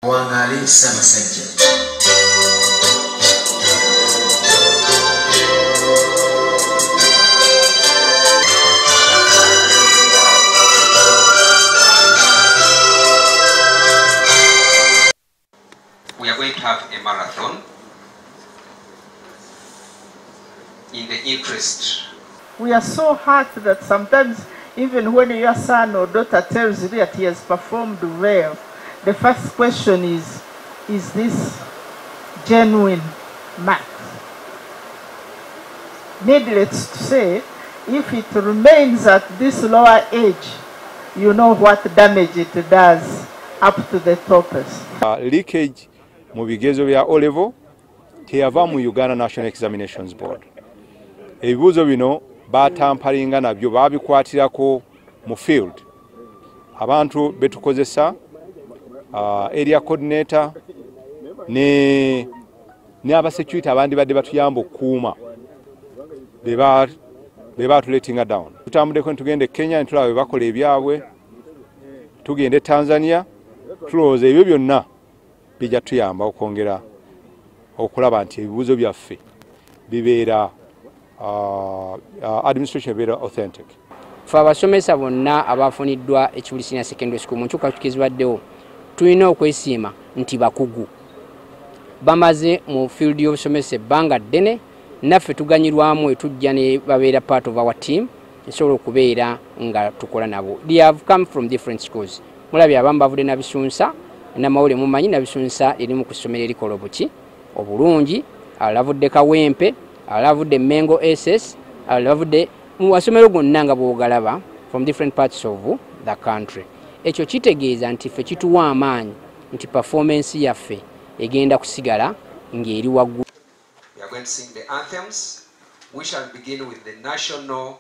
Wangali Samasajja. We are going to have a marathon in the interest. We are so hurt that sometimes even when your son or daughter tells you that he has performed well, the first question is this genuine mark? Needless to say, if it remains at this lower age, you know what damage it does up to the toppers. Leakage mu bigezo bya O level teyava mu Uganda National Examinations Board. Ebibuuzo bino batampalinga nabyo babikwatirako mu field. Abantu betukozesa area coordinator ne aba security abandi badde batuyamba okuuma beba tuletinga down. Tutambudeko tugende Kenya ntulawe bakola ebyabwe, tugende Tanzania tulowooza ebyo byonna bijja tuyamba okwongera okulaba nti ebibuuzo byaffe bibeera administration bebeera authentic. Ffe abasomesa bonna abafuniddwa Kibuli Secondary School mu nkyukakyuka ezibaddewo tulina okwesiima nti bakugu bamaze mu field y'obusomesa ebbanga ddene, naffe tuganyirwamu etujja ne babeera part of our team esobola okubeera nga tukola nabo. They have come from different schools. Mulabye abamu bavudde na Bisunsa, namawule mumanyi na Bisunsa erimu ku ssomero erikola obuki obulungi, alavudde Kawempe, alavudde Mengo SS, alavudde mu masomero gonna nga bw'ogalaba from different parts of the country. Ekyo kitegeeza nti ffe kituwa amaanyi nti performance yaffe egenda kusigala ng'eri waggulu. We are going to sing the anthems. We shall begin with the national